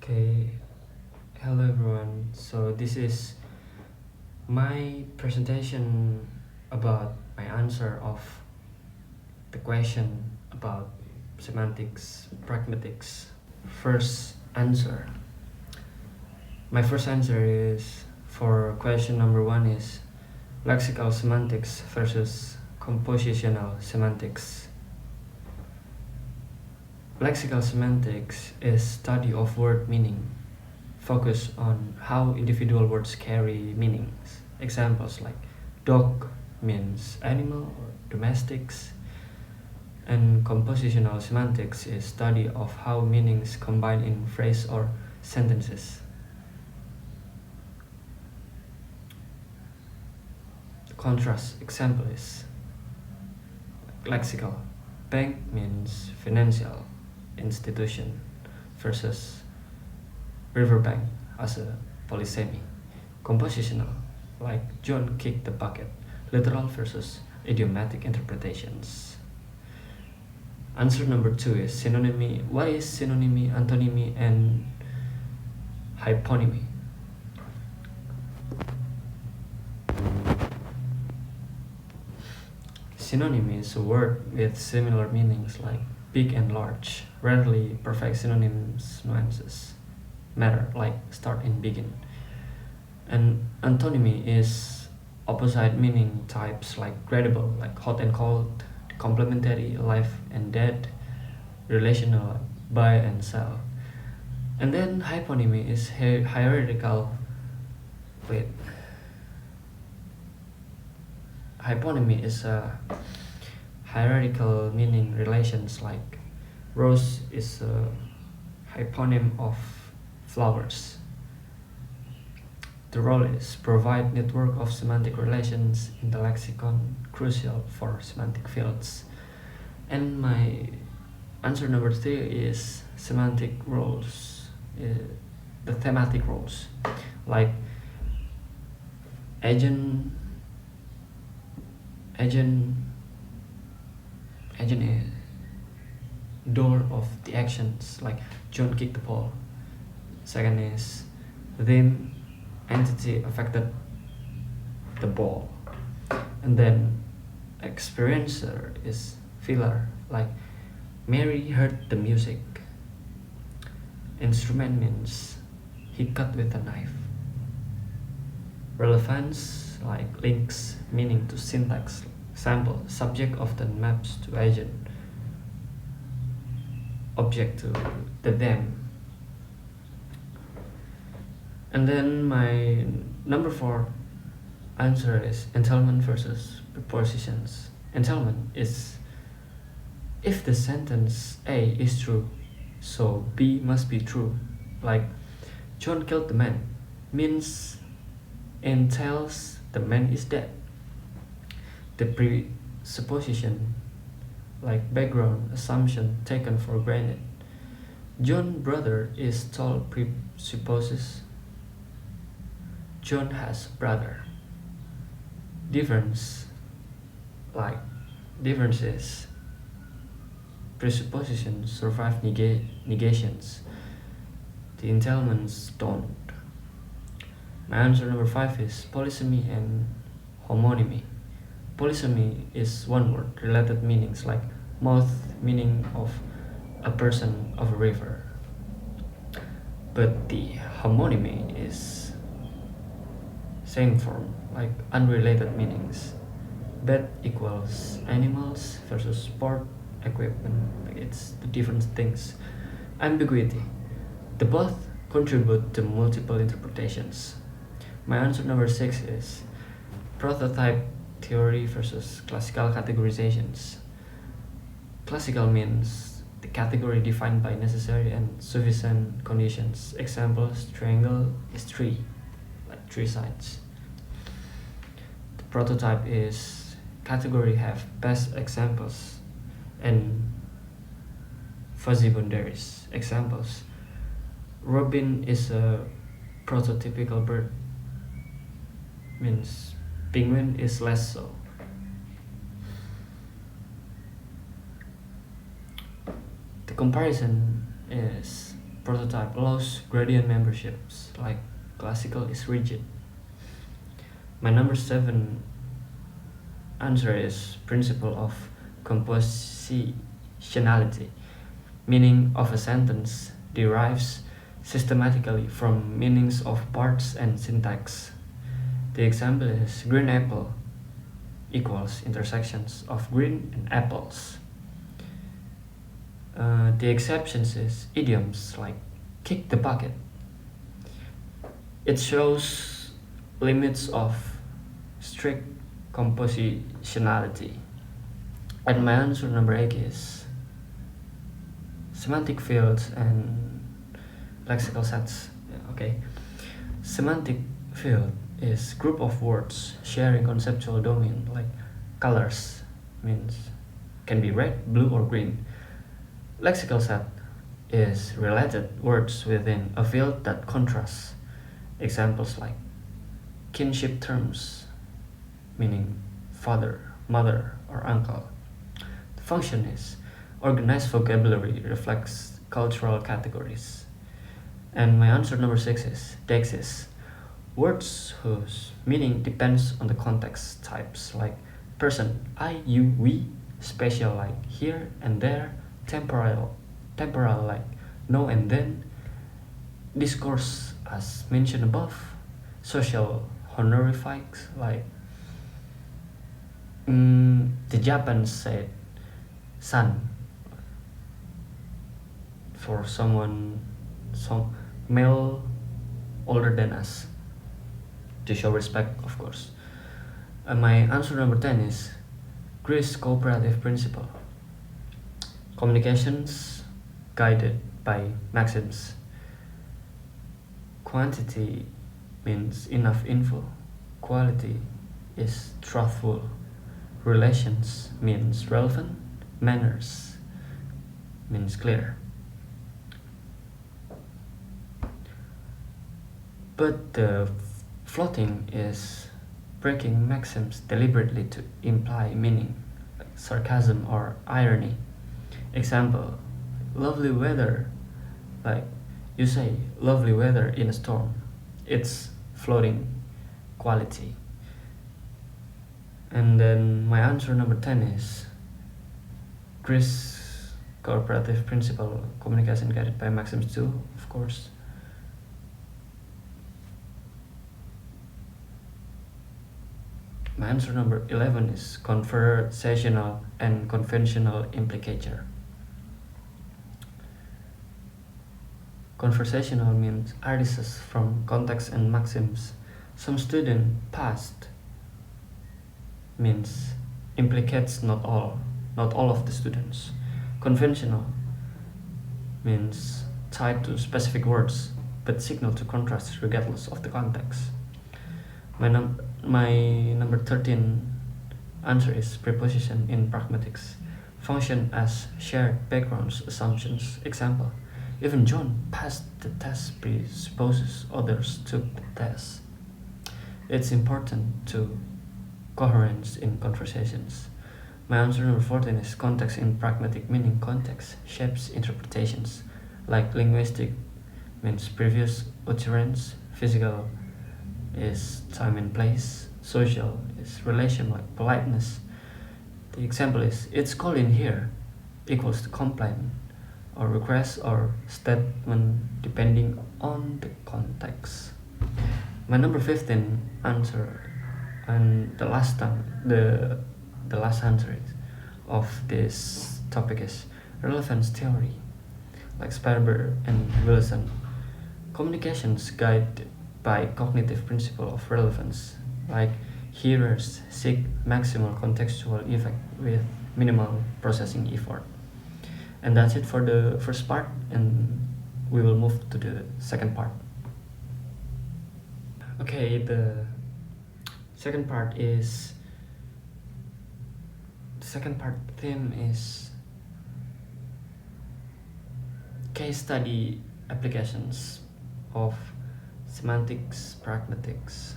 Okay, hello everyone. So this is my presentation about my answer of the question about semantics, pragmatics. First answer. My first answer is for question number one is lexical semantics versus compositional semantics. Lexical semantics is study of word meaning, focus on how individual words carry meanings. Examples like dog means animal or domestics, and compositional semantics is study of how meanings combine in phrase or sentences. The contrast example is lexical. Bank means financial institution versus riverbank as a polysemy. Compositional, like John kicked the bucket, literal versus idiomatic interpretations. Answer number two is synonymy. What is synonymy, antonymy, and hyponymy? Synonymy is a word with similar meanings like big and large. Rarely perfect synonyms nuances matter, like start and begin. And antonymy is opposite meaning types like credible, like hot and cold, complementary, alive and dead, relational, like buy and sell. And then hyponymy is hierarchical. Wait. Hyponymy is a hierarchical meaning relations like rose is a hyponym of flowers. The role is provide network of semantic relations in the lexicon, crucial for semantic fields. And my answer number three is semantic roles, the thematic roles, like agent is door of the actions, like John kicked the ball. Second is them, entity affected the ball. And then experiencer is filler, like Mary heard the music. Instrument means he cut with a knife. Relevance, like links meaning to syntax. Example, subject often maps to agent, object to the them. And then my number four answer is entailment versus prepositions. Entailment is if the sentence A is true, so B must be true. Like John killed the man means entails the man is dead. The presupposition, like background assumption taken for granted. John's brother is told presupposes John has brother. Difference, like differences. Presuppositions survive negations. The entailments don't. My answer number five is polysemy and homonymy. Polysemy is one word, related meanings like mouth meaning of a person of a river. But the homonymy is same form, like unrelated meanings. Bed equals animals versus sport equipment, like it's the different things. Ambiguity. The both contribute to multiple interpretations. My answer number six is prototype theory versus classical categorizations. Classical means the category defined by necessary and sufficient conditions. Examples, triangle is three, like three sides. The prototype is category have best examples and fuzzy boundaries. Examples, robin is a prototypical bird, means penguin is less so. The comparison is prototype allows gradient memberships, like classical is rigid. My number 7 answer is principle of compositionality. Meaning of a sentence derives systematically from meanings of parts and syntax. The example is green apple equals intersections of green and apples. The exceptions is idioms like kick the bucket. It shows limits of strict compositionality. And my answer number 8 is semantic fields and lexical sets. Okay. Semantic field is group of words sharing conceptual domain, like colors means can be red, blue or green. Lexical set is related words within a field that contrasts. Examples like kinship terms meaning father, mother or uncle. The function is organized vocabulary reflects cultural categories. And my answer number 6 is deixis. Words whose meaning depends on the context types, like person, I, you, we, spatial like here and there, temporal like now and then, discourse as mentioned above, social honorifics like the Japanese said san for some male older than us, to show respect, of course. My answer number 10 is Greece cooperative principle. Communications guided by maxims. Quantity means enough info. Quality is truthful. Relations means relevant. Manners means clear. But the floating is breaking maxims deliberately to imply meaning, like sarcasm or irony. Example, lovely weather, like you say lovely weather in a storm. It's floating quality. And then my answer number 10 is Greece cooperative principle, communication guided by maxims too, of course. My answer number 11 is conversational and conventional implicator. Conversational means arises from context and maxims. Some student past means implicates not all of the students. Conventional means tied to specific words but signal to contrast regardless of the context. My number 13 answer is preposition in pragmatics. Function as shared backgrounds, assumptions. Example, even John passed the test presupposes others took the test. It's important to coherence in conversations. My answer number 14 is context in pragmatic, meaning context shapes interpretations. Like linguistic means previous utterance, physical is time and place, social is relation like politeness. The example is it's cold in here equals to complaint or request or statement depending on the context. My number 15 answer and the last answer of this topic is relevance theory, like Sperber and Wilson. Communications guided by cognitive principle of relevance, like hearers seek maximal contextual effect with minimal processing effort. And that's it for the first part, and we will move to the second part. Okay, the second part theme is case study applications of semantics, pragmatics.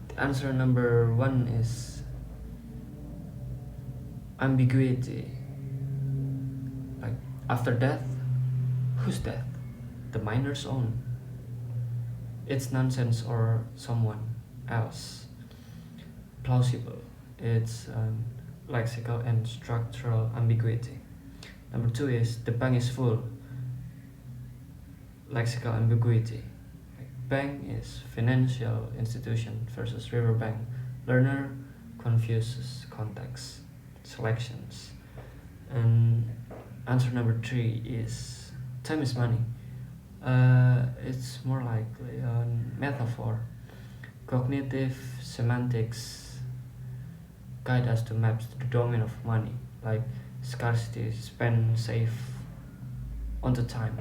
The answer number 1 is ambiguity After death, whose death? The miner's own. It's nonsense or someone else. Plausible. It's lexical and structural ambiguity. Number 2 is the bank is full. Lexical ambiguity. Bank is financial institution versus riverbank. Learner confuses context. Selections. And answer number 3 is time is money. It's more likely a metaphor. Cognitive semantics guide us to maps to the domain of money, like scarcity, spend, save, on the time.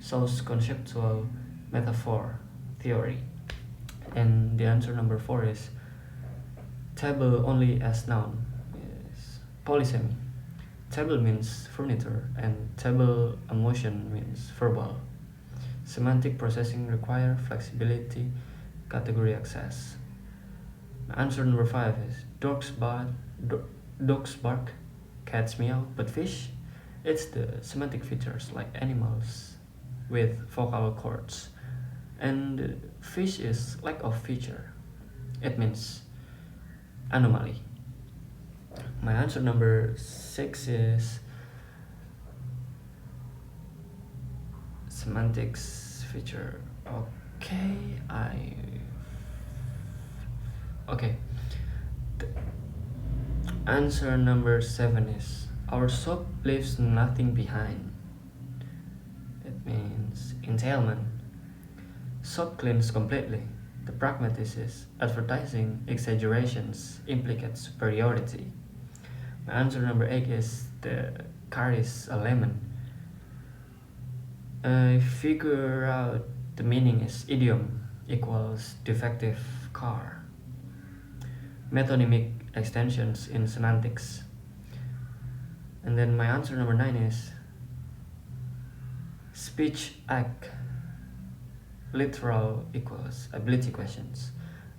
Shows conceptual metaphor theory. And the answer number 4 is table only as noun. Is polysemy. Table means furniture and table emotion means verbal. Semantic processing require flexibility, category access. Answer number 5 is dogs bark, cats meow, but fish? It's the semantic features like animals with vocal cords. And fish is lack of feature. It means anomaly. My answer number 6 is semantics feature. Okay. The answer number 7 is our soap leaves nothing behind. It means entailment. Soap cleans completely. The pragmatist is advertising exaggerations implicate superiority. My answer number 8 is the car is a lemon. Figure out the meaning is idiom equals defective car. Metonymic extensions in semantics. And then my answer number 9 is speech act literal equals ability questions,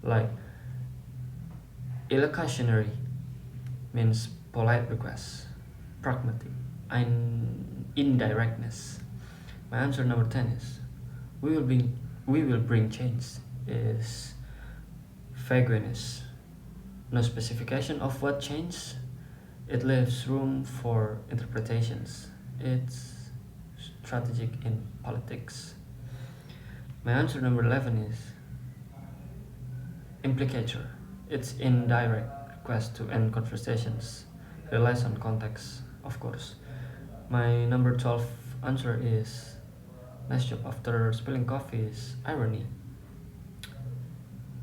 like illocutionary means polite request, pragmatic and indirectness. My answer number 10 is we will bring change is vagueness. No specification of what change. It leaves room for interpretations. It's strategic in politics. My answer number 11 is implicator. It's indirect request to end conversations. Relies on context, of course. My number 12 answer is nice job after spilling coffee is irony.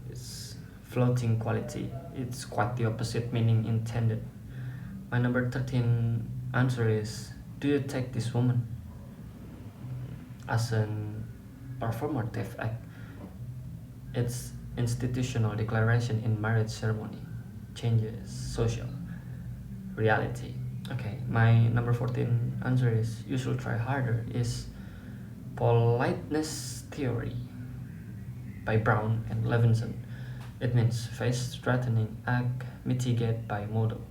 It's floating quality. It's quite the opposite meaning intended. My number 13 answer is do you take this woman as an performative act? It's institutional declaration in marriage ceremony. Changes social reality. Okay, my number 14 answer is you should try harder is politeness theory by Brown and Levinson. It means face threatening act mitigate by model.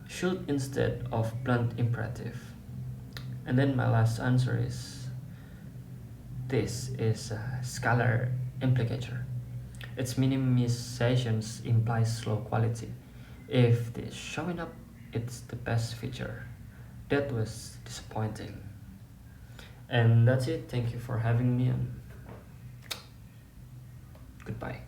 Should instead of blunt imperative. And then my last answer is this is a scalar implicator. Its minimizations implies slow quality. If this showing up, it's the best feature. That was disappointing. And that's it. Thank you for having me and goodbye.